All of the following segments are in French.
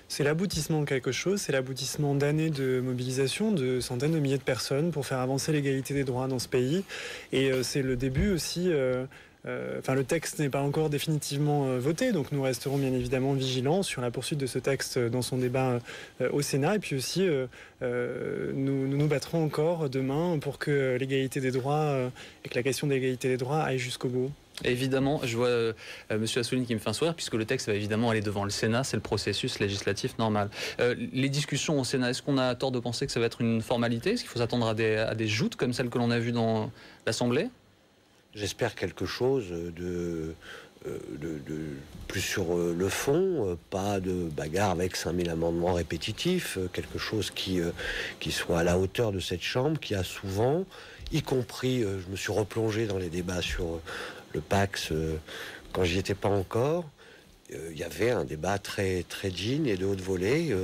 C'est l'aboutissement de quelque chose, c'est l'aboutissement d'années de mobilisation de centaines de milliers de personnes pour faire avancer l'égalité des droits dans ce pays. Et c'est le début aussi. Le texte n'est pas encore définitivement voté, donc nous resterons bien évidemment vigilants sur la poursuite de ce texte dans son débat au Sénat. Et puis aussi, nous battrons encore demain pour que l'égalité des droits et que la question de l'égalité des droits aille jusqu'au bout. Évidemment, je vois Monsieur Assouline qui me fait un sourire, puisque le texte va évidemment aller devant le Sénat, c'est le processus législatif normal. Les discussions au Sénat, est-ce qu'on a tort de penser que ça va être une formalité? Est-ce qu'il faut s'attendre à des joutes comme celles que l'on a vues dans l'Assemblée? J'espère quelque chose de plus sur le fond, pas de bagarre avec 5000 amendements répétitifs, quelque chose qui soit à la hauteur de cette Chambre, qui a souvent, y compris, je me suis replongé dans les débats sur le Pacs quand j'y étais pas encore, il y avait un débat très digne et de haute volée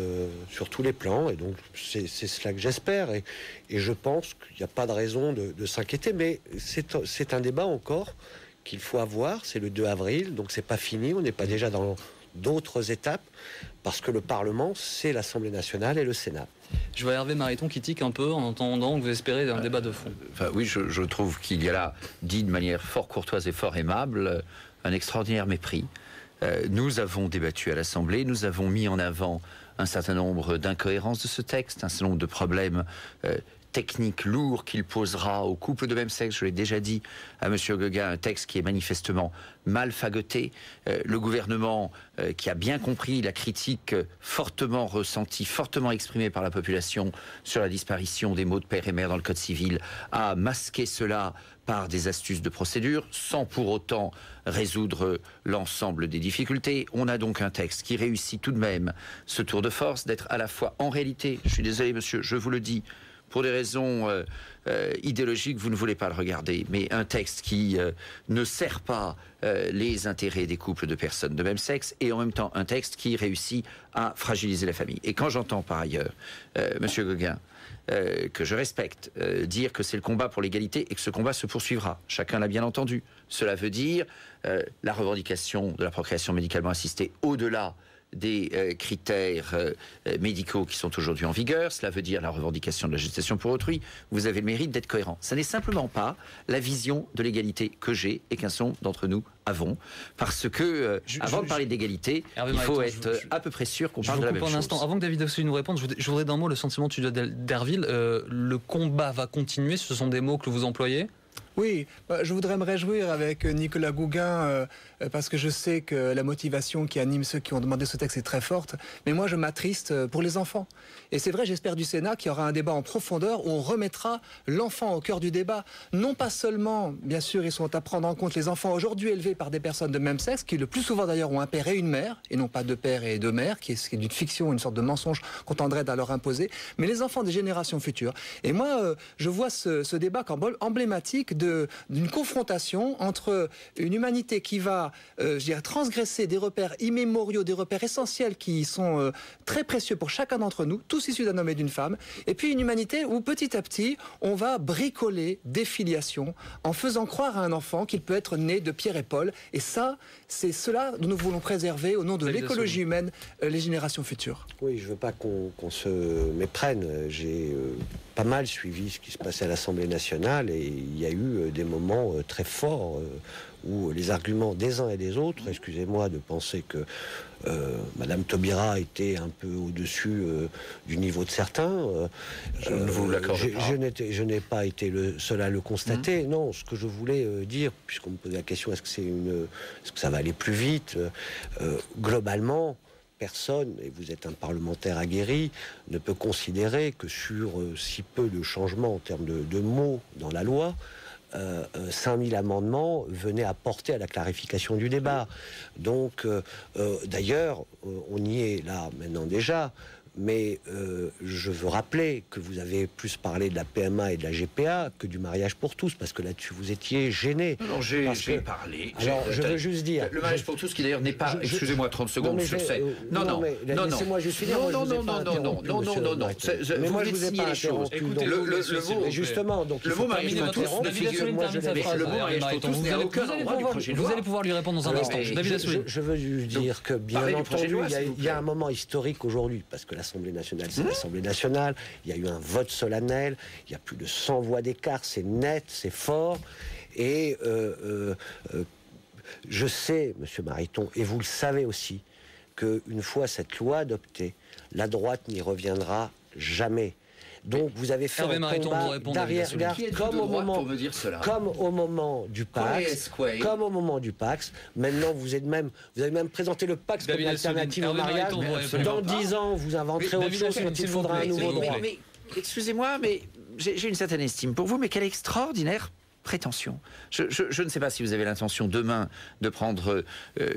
sur tous les plans, et donc c'est cela que j'espère, et je pense qu'il n'y a pas de raison de s'inquiéter, mais c'est un débat encore qu'il faut avoir. C'est le 2 avril, donc c'est pas fini, on n'est pas déjà dans d'autres étapes, parce que le Parlement, c'est l'Assemblée nationale et le Sénat. Je vois Hervé Mariton qui tique un peu en entendant que vous espérez un débat de fond. Oui, je trouve qu'il y a là, dit de manière fort courtoise et fort aimable, un extraordinaire mépris. Nous avons débattu à l'Assemblée, nous avons mis en avant un certain nombre d'incohérences de ce texte, un certain nombre de problèmes techniques lourds qu'il posera aux couples de même sexe. Je l'ai déjà dit à Monsieur Gauguin, un texte qui est manifestement mal fagoté. Le gouvernement, qui a bien compris la critique fortement ressentie, fortement exprimée par la population sur la disparition des mots de père et mère dans le Code civil, a masqué cela par des astuces de procédure, sans pour autant résoudre l'ensemble des difficultés. On a donc un texte qui réussit tout de même ce tour de force d'être à la fois, en réalité, je suis désolé monsieur, je vous le dis, pour des raisons idéologiques, vous ne voulez pas le regarder, mais un texte qui ne sert pas les intérêts des couples de personnes de même sexe, et en même temps un texte qui réussit à fragiliser la famille. Et quand j'entends par ailleurs Monsieur Gauguin, que je respecte, dire que c'est le combat pour l'égalité et que ce combat se poursuivra, chacun l'a bien entendu. Cela veut dire la revendication de la procréation médicalement assistée au-delà des critères médicaux qui sont aujourd'hui en vigueur. Cela veut dire la revendication de la gestation pour autrui. Vous avez le mérite d'être cohérent. Ça n'est simplement pas la vision de l'égalité que j'ai et qu'un certain nombre d'entre nous avons, parce que avant de parler d'égalité, il faut être à peu près sûr qu'on parle de la même chose. Avant que David Assouline nous réponde, je voudrais d'un mot le sentiment d'Herville. Le combat va continuer, ce sont des mots que vous employez? Oui, je voudrais me réjouir avec Nicolas Gauguin parce que je sais que la motivation qui anime ceux qui ont demandé ce texte est très forte, mais moi je m'attriste pour les enfants. Et c'est vrai, j'espère du Sénat qu'il y aura un débat en profondeur où on remettra l'enfant au cœur du débat. Non pas seulement, bien sûr, ils sont à prendre en compte les enfants aujourd'hui élevés par des personnes de même sexe, qui le plus souvent d'ailleurs ont un père et une mère, et non pas deux pères et deux mères, qui est d'une fiction, une sorte de mensonge qu'on tendrait à leur imposer, mais les enfants des générations futures. Et moi, je vois ce débat comme emblématique d'une confrontation entre une humanité qui va, je dirais, transgresser des repères immémoriaux, des repères essentiels qui sont très précieux pour chacun d'entre nous, tous issus d'un homme et d'une femme, et puis une humanité où petit à petit, on va bricoler des filiations en faisant croire à un enfant qu'il peut être né de Pierre et Paul. Et ça, c'est cela dont nous voulons préserver, au nom de l'écologie humaine, les générations futures. Oui, je ne veux pas qu'on se méprenne. J'ai pas mal suivi ce qui se passait à l'Assemblée nationale, et il y a eu des moments très forts où les arguments des uns et des autres, excusez-moi de penser que Madame Taubira était un peu au-dessus du niveau de certains. Je ne vous l'accorde pas. Je n'ai pas été le seul à le constater. Non, ce que je voulais dire, puisqu'on me posait la question, est-ce que ça va aller plus vite, globalement, personne, et vous êtes un parlementaire aguerri, ne peut considérer que sur si peu de changements en termes de mots dans la loi, 5000 amendements venaient apporter à la clarification du débat. Donc, d'ailleurs, on y est là maintenant déjà. Mais je veux rappeler que vous avez plus parlé de la PMA et de la GPA que du mariage pour tous, parce que là-dessus vous étiez gêné. Non, j'ai parlé. Alors, je veux juste dire... Le mariage pour tous, qui d'ailleurs n'est pas... Excusez-moi 30 secondes sur ces... Non. Laissez-moi juste finir. Non. Mais moi, je vous ai pas interrompu. Écoutez, justement, donc le mot mariage pour tous ne figure pas. Le mot mariage pour tous n'est à aucun endroit du projet de loi. Vous allez pouvoir lui répondre dans un instant. David Assouline. Je veux juste dire que, bien entendu, il y a un moment historique aujourd'hui, parce que l'Assemblée nationale, c'est l'Assemblée nationale, il y a eu un vote solennel, il y a plus de 100 voix d'écart, c'est net, c'est fort, et je sais, Monsieur Mariton, et vous le savez aussi, qu'une fois cette loi adoptée, la droite n'y reviendra jamais. Donc vous avez fait un combat d'arrière-garde comme au moment du Pax. Maintenant vous avez même présenté le Pax comme alternative au mariage. Dans 10 ans vous inventerez autre chose quand il faudra un nouveau droit. Mais excusez-moi, mais j'ai une certaine estime pour vous, mais quelle extraordinaire prétention. Je ne sais pas si vous avez l'intention demain de prendre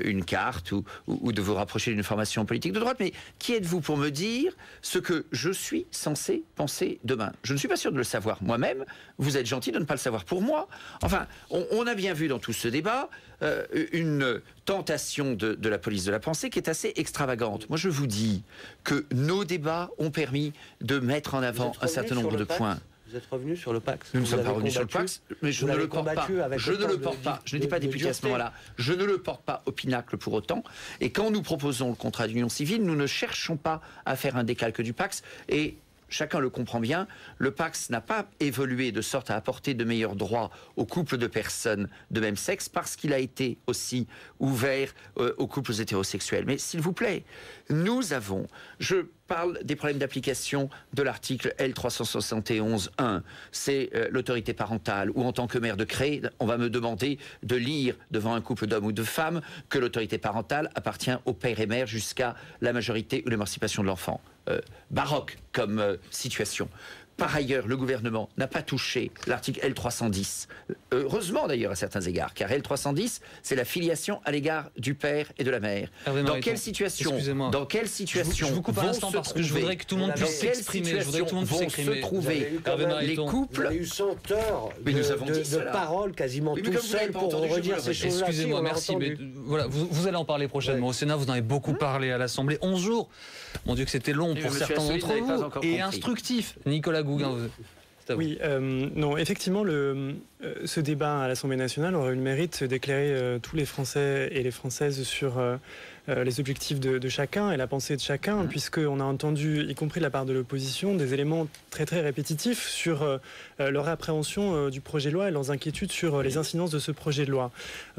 une carte ou de vous rapprocher d'une formation politique de droite, mais qui êtes-vous pour me dire ce que je suis censé penser demain? Je ne suis pas sûr de le savoir moi-même. Vous êtes gentil de ne pas le savoir pour moi. Enfin, on a bien vu dans tout ce débat une tentation de la police de la pensée qui est assez extravagante. Moi, je vous dis que nos débats ont permis de mettre en avant un certain nombre de points. Vous êtes revenu sur le Pax? Nous ne sommes pas revenus sur le Pax, mais je ne le porte pas. Je ne le porte pas. Je n'étais pas député à ce moment-là. Je ne le porte pas au pinacle pour autant. Et quand nous proposons le contrat d'union civile, nous ne cherchons pas à faire un décalque du Pax. Et chacun le comprend bien, le Pax n'a pas évolué de sorte à apporter de meilleurs droits aux couples de personnes de même sexe parce qu'il a été aussi ouvert aux couples hétérosexuels. Mais s'il vous plaît, nous avons... Je parle des problèmes d'application de l'article L371.1. C'est l'autorité parentale, ou en tant que mère de créer, on va me demander de lire devant un couple d'hommes ou de femmes que l'autorité parentale appartient au père et mère jusqu'à la majorité ou l'émancipation de l'enfant. Baroque comme situation. Par ailleurs, le gouvernement n'a pas touché l'article L310. Heureusement d'ailleurs à certains égards, car L310, c'est la filiation à l'égard du père et de la mère. Dans quelle situation je vous coupe un instant parce que je voudrais que tout le monde puisse s'exprimer. Je voudrais que tout le monde puisse s'exprimer. Se trouver les couples. Vous avez eu 100 heures de paroles quasiment tout seul pour redire ces choses-là. Excusez-moi, merci. Mais voilà, vous allez en parler prochainement. Au Sénat, vous en avez beaucoup parlé à l'Assemblée. 11 jours. Mon Dieu, que c'était long pour certains d'entre vous et instructif. Nicolas Gougain, oui, non, effectivement, ce débat à l'Assemblée nationale aurait eu le mérite d'éclairer tous les Français et les Françaises sur les objectifs de chacun et la pensée de chacun, puisqu'on a entendu, y compris de la part de l'opposition, des éléments très très répétitifs sur leur appréhension du projet de loi et leurs inquiétudes sur les incidences de ce projet de loi.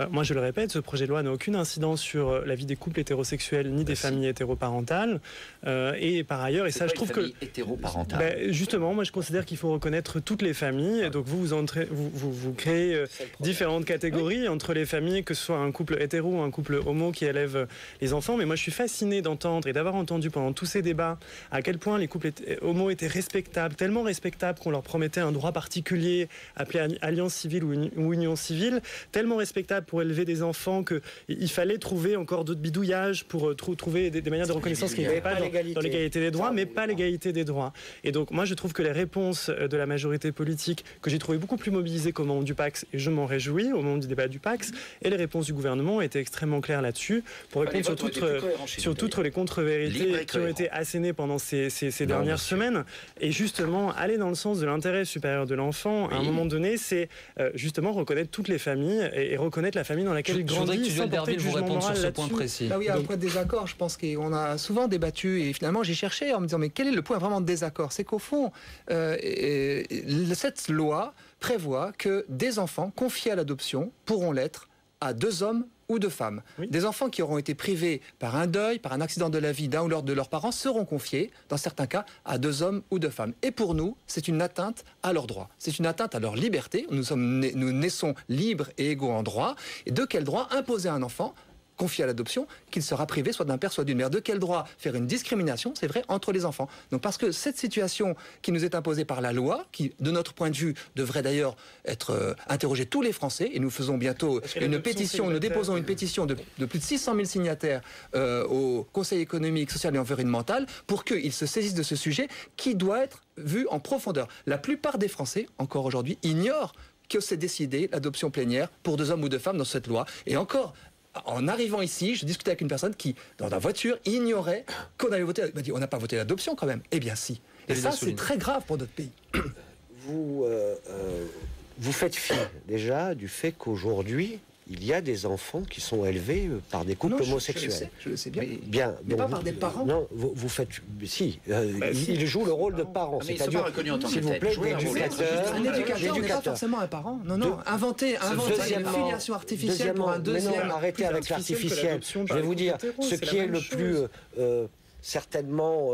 Moi, je le répète, ce projet de loi n'a aucune incidence sur la vie des couples hétérosexuels ni des familles hétéroparentales. Et par ailleurs, et ça, je trouve que... justement, moi, je considère qu'il faut reconnaître toutes les familles. Et donc, vous créez différentes catégories entre les familles, que ce soit un couple hétéro ou un couple homo qui élève les enfants. Mais moi, je suis fasciné d'entendre et d'avoir entendu pendant tous ces débats à quel point les couples homo étaient respectables, tellement respectables qu'on leur promettait un droit particulier appelé alliance civile ou union civile, tellement respectable pour élever des enfants qu'il fallait trouver encore d'autres bidouillages pour trouver des manières de reconnaissance qui n'étaient pas dans l'égalité des droits, mais pas l'égalité des droits. Et donc, moi, je trouve que les réponses de la majorité politique, que j'ai trouvé beaucoup plus mobilisées qu'au moment du Pax, et je m'en réjouis, au moment du débat du Pax, et les réponses du gouvernement étaient extrêmement claires là-dessus, pour répondre sur toutes les contre-vérités qui ont été assénées pendant ces dernières semaines. Et justement, aller dans le sens de l'intérêt supérieur de l'enfant, à un moment donné, c'est justement reconnaître toutes les familles et reconnaître la famille dans laquelle il grandit, sans porter de jugement moral sur ce point précis. Là où il y a un point de désaccord, je pense qu'on a souvent débattu, et finalement j'ai cherché en me disant, mais quel est le point vraiment de désaccord? C'est qu'au fond, cette loi prévoit que des enfants confiés à l'adoption pourront l'être à 2 hommes ou 2 femmes. Oui. Des enfants qui auront été privés par un deuil, par un accident de la vie d'un ou l'autre de leurs parents seront confiés, dans certains cas, à 2 hommes ou 2 femmes. Et pour nous, c'est une atteinte à leurs droits. C'est une atteinte à leur liberté. Nous naissons libres et égaux en droit. Et de quel droit imposer à un enfant confié à l'adoption, qu'il sera privé soit d'un père, soit d'une mère. De quel droit faire une discrimination, c'est vrai, entre les enfants? Donc parce que cette situation qui nous est imposée par la loi, qui, de notre point de vue, devrait d'ailleurs être interrogée tous les Français, et nous faisons bientôt une pétition, nous déposons une pétition de plus de 600 000 signataires au Conseil économique, social et environnemental pour qu'ils se saisissent de ce sujet qui doit être vu en profondeur. La plupart des Français, encore aujourd'hui, ignorent que c'est décidé l'adoption plénière pour 2 hommes ou 2 femmes dans cette loi. Et encore, en arrivant ici, je discutais avec une personne qui, dans la voiture, ignorait qu'on avait voté. Elle m'a dit, on n'a pas voté l'adoption quand même. Eh bien si. Et ça, c'est très grave pour notre pays. Vous faites fi déjà du fait qu'aujourd'hui, il y a des enfants qui sont élevés par des couples homosexuels. Je le sais bien. Mais pas par des parents. Non, vous faites... Si, ils jouent le rôle de parents. Mais ils ne sont pas reconnus en tant que tel. Un éducateur n'est pas forcément un parent. Non. Inventer une filiation artificielle pour un deuxième... Non, arrêtez avec l'artificiel. Je vais vous dire, ce qui est le plus certainement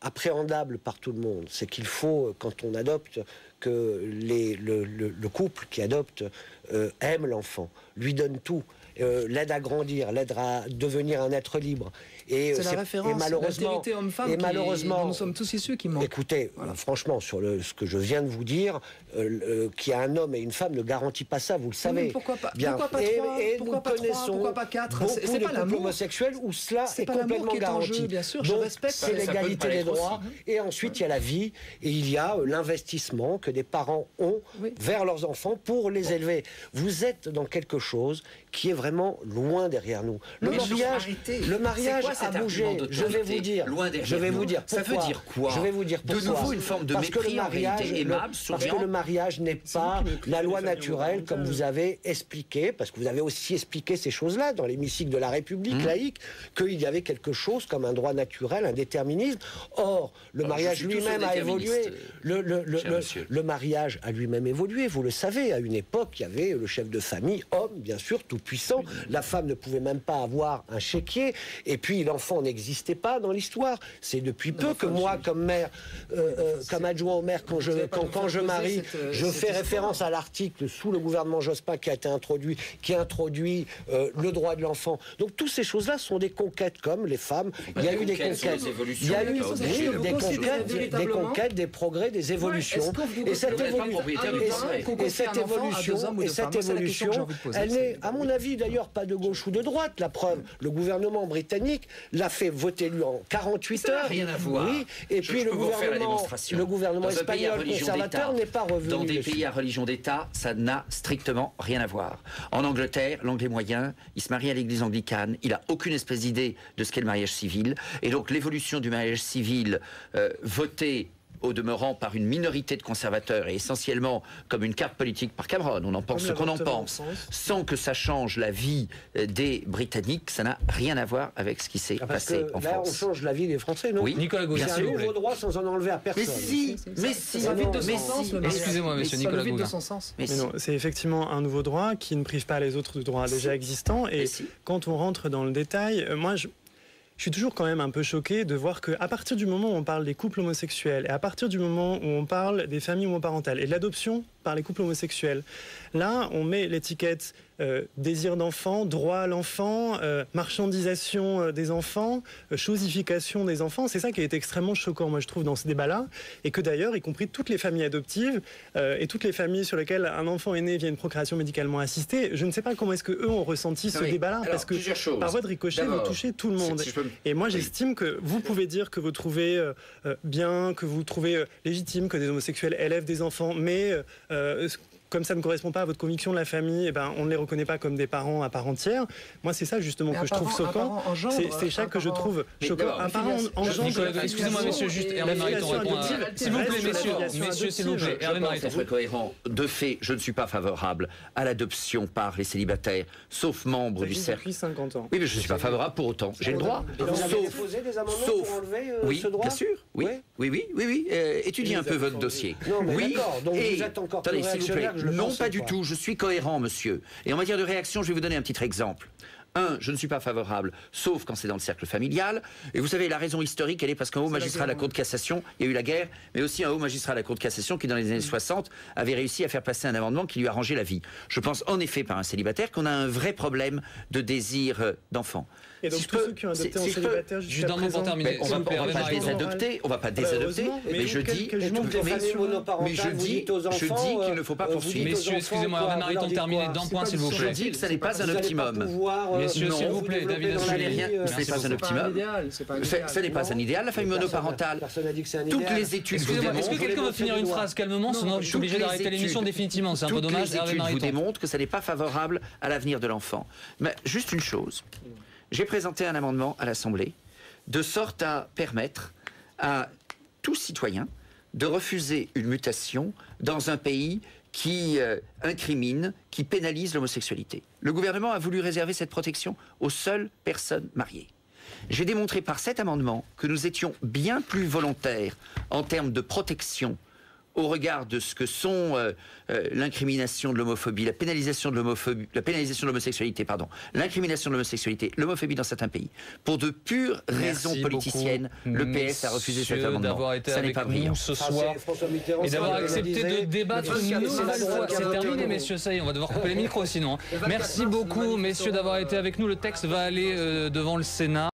appréhendable par tout le monde, c'est qu'il faut, quand on adopte, que le couple qui adopte aime l'enfant, lui donne tout, l'aide à grandir, l'aide à devenir un être libre. Et c'est la référence, l'altérité homme-femme dont nous sommes tous issus qui manque. Écoutez, franchement, sur ce que je viens de vous dire, qu'il y a un homme et une femme ne garantit pas ça, vous le savez. Mais pourquoi pas, bien. Pourquoi pas 3, et pourquoi pas 3, pourquoi pas 4? C'est pas l'amour homosexuel où cela est complètement garanti. Bien sûr, donc, je respecte. C'est l'égalité des droits. Et ensuite, il y a la vie et il y a l'investissement que des parents ont vers leurs enfants pour les élever. Vous êtes dans quelque chose qui est vraiment loin derrière nous. Le mariage a bougé. Je vais vous dire. Je vais vous dire. Ça veut dire quoi? Je vais vous dire pourquoi. De nouveau une forme de mépris en réalité aimable, parce que le mariage n'est pas la loi naturelle comme vous avez expliqué, parce que vous avez aussi expliqué ces choses-là dans l'hémicycle de la République laïque, qu'il y avait quelque chose comme un droit naturel, un déterminisme. Or, le mariage lui-même a évolué. Le mariage a lui-même évolué. Vous le savez, à une époque, il y avait le chef de famille, homme, bien sûr, tout puissant. La femme ne pouvait même pas avoir un chéquier. Et puis, l'enfant n'existait pas dans l'histoire. C'est depuis peu que moi, comme maire, comme adjoint au maire, quand je marie, je fais référence à l'article sous le gouvernement Jospin qui a été introduit, qui introduit le droit de l'enfant. Donc, toutes ces choses-là sont des conquêtes, comme les femmes. Il y a eu des conquêtes. Il y a eu des conquêtes, des progrès, des évolutions. Et cette évolution, elle n'est, à mon avis, d'ailleurs, pas de gauche ou de droite. La preuve, le gouvernement britannique l'a fait voter lui en 48 heures. Rien à voir. Oui, et puis le gouvernement espagnol conservateur n'est pas revenu. Dans des pays à religion d'État, ça n'a strictement rien à voir. En Angleterre, l'anglais moyen, il se marie à l'église anglicane, il n'a aucune espèce d'idée de ce qu'est le mariage civil. Et donc l'évolution du mariage civil voté au demeurant par une minorité de conservateurs et essentiellement comme une carte politique par Cameron, on en pense ce qu'on en pense, sans que ça change la vie des Britanniques, ça n'a rien à voir avec ce qui s'est passé en France. Là, on change la vie des Français, non? Oui, Nicolas Gauguin, c'est un nouveau droit sans en enlever à personne. Mais si, excusez-moi, monsieur Nicolas Gauguin. Mais non, c'est effectivement un nouveau droit qui ne prive pas les autres droits déjà existants. Et quand on rentre dans le détail, moi, je suis toujours quand même un peu choqué de voir qu'à partir du moment où on parle des couples homosexuels et à partir du moment où on parle des familles homoparentales et de l'adoption par les couples homosexuels, là, on met l'étiquette désir d'enfant, droit à l'enfant, marchandisation des enfants, chosification des enfants. C'est ça qui est extrêmement choquant, moi, je trouve, dans ce débat-là. Et que d'ailleurs, y compris toutes les familles adoptives et toutes les familles sur lesquelles un enfant est né via une procréation médicalement assistée, je ne sais pas comment est-ce qu'eux ont ressenti ce débat-là. Parce que par voie de ricochet, vous touchez tout le monde. Et moi, j'estime que vous pouvez dire que vous trouvez bien, que vous trouvez légitime que des homosexuels élèvent des enfants, mais comme ça ne correspond pas à votre conviction de la famille, eh ben, on ne les reconnaît pas comme des parents à part entière. Moi, c'est ça justement que je trouve choquant. C'est ça que je trouve choquant. Un parent engendre... Excusez-moi, messieurs, juste Hervé Mariton répond à... S'il vous plaît, messieurs, s'il vous plaît, Hervé Mariton. Pour être cohérent, de fait, je ne suis pas favorable à l'adoption par les célibataires, sauf membres du cercle. Depuis 50 ans. Oui, mais je ne suis pas favorable pour autant. J'ai le droit. Vous avez déposé des amendements pour enlever ce droit? Bien sûr. Oui. Étudiez un peu votre dossier. Non, mais d'accord. Donc vous êtes encore plus réactionnaire. Non, pas du tout. Je suis cohérent, monsieur. Et en matière de réaction, je vais vous donner un petit exemple. Je ne suis pas favorable, sauf quand c'est dans le cercle familial. Et vous savez, la raison historique, elle est parce qu'un haut magistrat de la Cour de cassation, il y a eu la guerre, mais aussi un haut magistrat de la Cour de cassation qui, dans les années 60, avait réussi à faire passer un amendement qui lui arrangeait la vie. Je pense en effet, par un célibataire, qu'on a un vrai problème de désir d'enfant. Et donc, tous ceux qui ont adopté en célibataire jusqu'à présent... On va pas désadopter, mais je dis qu'il ne faut pas poursuivre. Messieurs, excusez-moi, Hervé Mariton, terminez d'un point, s'il vous plaît. Je dis que ça n'est pas un optimum. Messieurs, s'il vous plaît, David Assouline. Ce n'est pas un optimum. Ce n'est pas un idéal, la famille monoparentale. Toutes les études vous démontrent... Est-ce que quelqu'un veut finir une phrase calmement, sinon je suis obligé d'arrêter l'émission définitivement. C'est un peu dommage. Toutes les études vous démontrent que ça n'est pas favorable à l'avenir de l'enfant. Mais juste une chose. J'ai présenté un amendement à l'Assemblée de sorte à permettre à tout citoyen de refuser une mutation dans un pays qui incrimine, qui pénalise l'homosexualité. Le gouvernement a voulu réserver cette protection aux seules personnes mariées. J'ai démontré par cet amendement que nous étions bien plus volontaires en termes de protection au regard de ce que sont l'incrimination de l'homophobie, la pénalisation de l'homophobie, la pénalisation de l'homosexualité, pardon, l'incrimination de l'homossexualité, l'homophobie dans certains pays, pour de pures raisons politiciennes, le PS a refusé cet amendement. Ça n'est pas brillant. Ce soir et d'avoir accepté de débattre une nouvelle fois. C'est terminé, messieurs, ça y est, on va devoir couper les micros sinon. Merci beaucoup, messieurs, d'avoir été avec nous. Le texte va aller devant le Sénat.